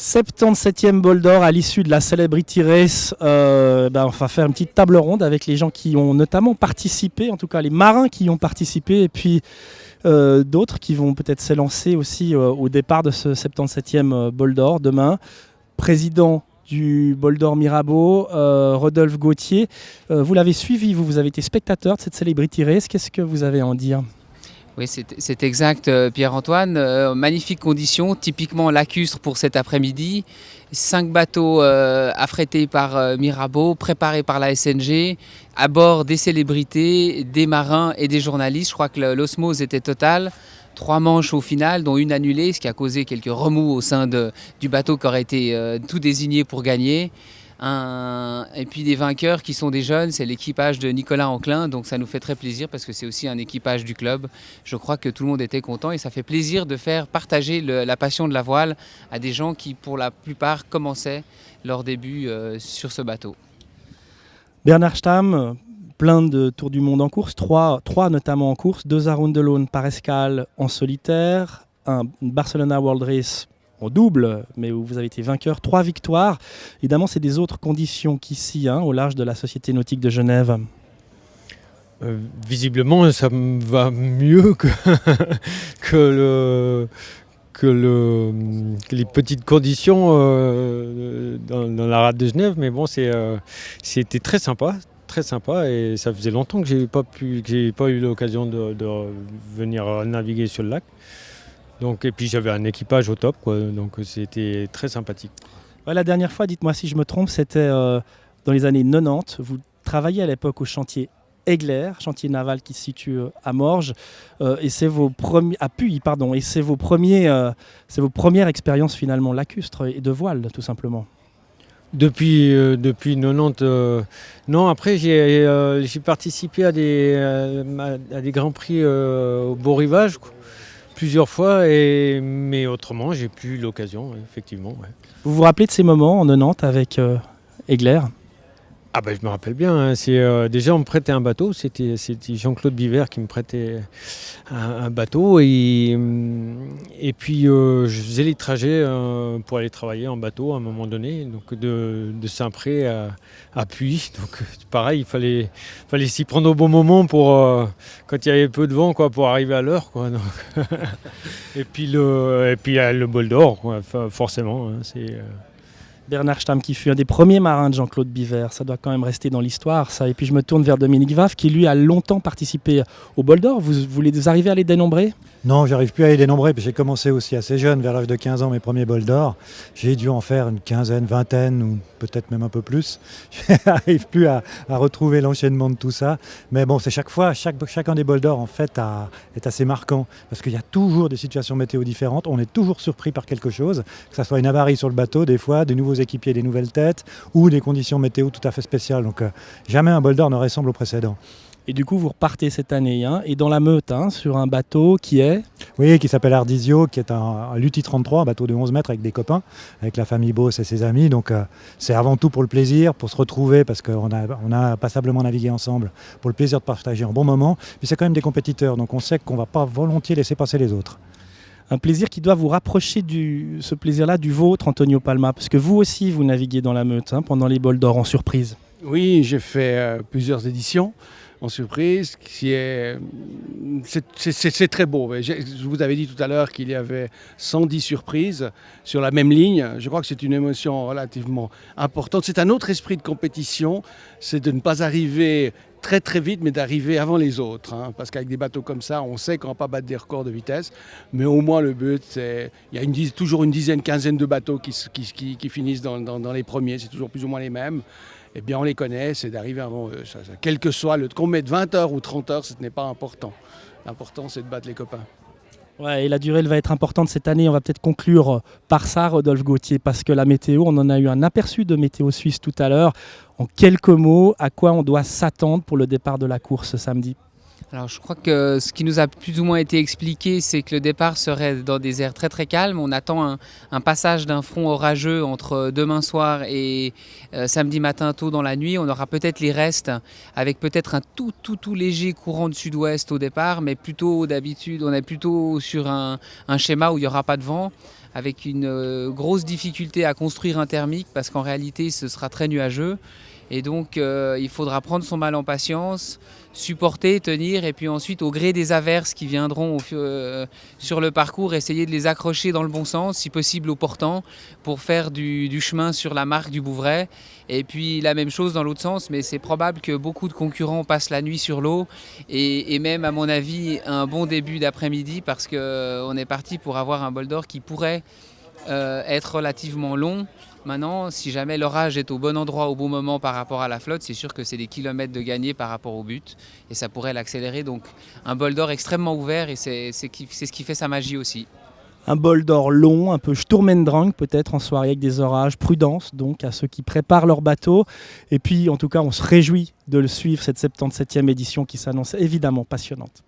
77e bol d'or à l'issue de la Celebrity Race. On va faire une petite table ronde avec les gens qui ont notamment participé, en tout cas les marins qui y ont participé, et puis d'autres qui vont peut-être s'élancer aussi au départ de ce 77e bol d'or demain. Président du bol d'or Mirabeau, Rodolphe Gauthier. Vous l'avez suivi, vous avez été spectateur de cette Celebrity Race. Qu'est-ce que vous avez à en dire ? Oui, c'est exact, Pierre-Antoine. Magnifiques conditions, typiquement lacustre pour cet après-midi. 5 bateaux affrétés par Mirabeau, préparés par la SNG, à bord des célébrités, des marins et des journalistes. Je crois que l'osmose était totale. 3 manches au final, dont une annulée, ce qui a causé quelques remous au sein du bateau qui aurait été tout désigné pour gagner. Et puis des vainqueurs qui sont des jeunes, c'est l'équipage de Nicolas Anquelin, donc ça nous fait très plaisir parce que c'est aussi un équipage du club. Je crois que tout le monde était content et ça fait plaisir de faire partager la passion de la voile à des gens qui pour la plupart commençaient leur début sur ce bateau. Bernard Stamm, plein de tours du monde en course, 3 notamment en course, 2 Around the Lone par escale en solitaire, un Barcelona World Race en double, mais où vous avez été vainqueur, 3 victoires. Évidemment, c'est des autres conditions qu'ici, au large de la Société nautique de Genève. Visiblement, ça me va mieux que les petites conditions dans la rade de Genève. Mais bon, c'était très sympa et ça faisait longtemps que j'ai pas eu l'occasion de venir naviguer sur le lac. Donc, et puis j'avais un équipage au top, donc c'était très sympathique. La dernière fois, dites-moi si je me trompe, c'était dans les années 90. Vous travailliez à l'époque au chantier Egler, chantier naval qui se situe à Morges, et c'est vos premières expériences finalement lacustres et de voile, tout simplement. Depuis 90, non. Après, j'ai participé à des grands prix au Beau Rivage. Plusieurs fois, mais autrement, j'ai plus eu l'occasion, effectivement. Ouais. Vous vous rappelez de ces moments en 90 avec Egler ? Ah je me rappelle bien. Déjà, on me prêtait un bateau. C'était Jean-Claude Biver qui me prêtait un bateau. Et puis, je faisais les trajets pour aller travailler en bateau à un moment donné. Donc, de Saint-Pré à Puy. Donc, pareil, il fallait s'y prendre au bon moment quand il y avait peu de vent, pour arriver à l'heure. Donc, et puis, le bol d'or, forcément. Bernard Stamm qui fut un des premiers marins de Jean-Claude Biver, ça doit quand même rester dans l'histoire ça. Et puis je me tourne vers Dominique Vaff qui lui a longtemps participé au bol d'or. Vous arrivez à les dénombrer ? Non, j'arrive plus à les dénombrer. J'ai commencé aussi assez jeune, vers l'âge de 15 ans, mes premiers bols d'or. J'ai dû en faire une quinzaine, vingtaine ou peut-être même un peu plus. Je n'arrive plus à retrouver l'enchaînement de tout ça. Mais bon, c'est chacun des bols d'or en fait est assez marquant parce qu'il y a toujours des situations météo différentes. On est toujours surpris par quelque chose, que ce soit une avarie sur le bateau, des fois, des nouveaux équipiers, des nouvelles têtes ou des conditions météo tout à fait spéciales. Donc jamais un bol d'or ne ressemble au précédent. Et du coup, vous repartez cette année et dans la Meute, sur un bateau qui s'appelle Ardisio, qui est un Lutti 33, un bateau de 11 mètres avec des copains, avec la famille Boss et ses amis. Donc c'est avant tout pour le plaisir, pour se retrouver, parce qu'on a passablement navigué ensemble, pour le plaisir de partager un bon moment. Puis c'est quand même des compétiteurs, donc on sait qu'on ne va pas volontiers laisser passer les autres. Un plaisir qui doit vous rapprocher ce plaisir-là du vôtre, Antonio Palma, parce que vous aussi, vous naviguez dans la Meute pendant les bols d'or en surprise. Oui, j'ai fait plusieurs éditions en surprise, c'est très beau. Je vous avais dit tout à l'heure qu'il y avait 110 surprises sur la même ligne. Je crois que c'est une émotion relativement importante. C'est un autre esprit de compétition, c'est de ne pas arriver très très vite, mais d'arriver avant les autres. Parce qu'avec des bateaux comme ça, on sait qu'on ne va pas battre des records de vitesse. Mais au moins le but, c'est... Il y a toujours une dizaine, quinzaine de bateaux qui finissent dans les premiers. C'est toujours plus ou moins les mêmes. Eh bien, on les connaît, c'est d'arriver avant eux. Quel que soit qu'on mette 20 heures ou 30 heures, ce n'est pas important. L'important, c'est de battre les copains. Ouais, et la durée elle va être importante cette année. On va peut-être conclure par ça, Rodolphe Gauthier, parce que la météo, on en a eu un aperçu de météo suisse tout à l'heure. En quelques mots, à quoi on doit s'attendre pour le départ de la course ce samedi ? Alors je crois que ce qui nous a plus ou moins été expliqué, c'est que le départ serait dans des airs très très calmes. On attend un passage d'un front orageux entre demain soir et samedi matin tôt dans la nuit. On aura peut-être les restes avec peut-être un tout léger courant de sud-ouest au départ, mais plutôt d'habitude on est plutôt sur un schéma où il n'y aura pas de vent, avec une grosse difficulté à construire un thermique parce qu'en réalité ce sera très nuageux. Et donc il faudra prendre son mal en patience, supporter, tenir, et puis ensuite au gré des averses qui viendront sur le parcours, essayer de les accrocher dans le bon sens, si possible au portant, pour faire du chemin sur la marque du Bouvray. Et puis la même chose dans l'autre sens, mais c'est probable que beaucoup de concurrents passent la nuit sur l'eau, et même à mon avis un bon début d'après-midi, parce qu'on est parti pour avoir un bol d'or qui pourrait être relativement long. Maintenant, si jamais l'orage est au bon endroit au bon moment par rapport à la flotte, c'est sûr que c'est des kilomètres de gagné par rapport au but et ça pourrait l'accélérer. Donc un bol d'or extrêmement ouvert, et c'est ce qui fait sa magie aussi. Un bol d'or long, un peu Sturm und Drang peut-être en soirée avec des orages. Prudence donc à ceux qui préparent leur bateau. Et puis en tout cas, on se réjouit de le suivre, cette 77e édition qui s'annonce évidemment passionnante.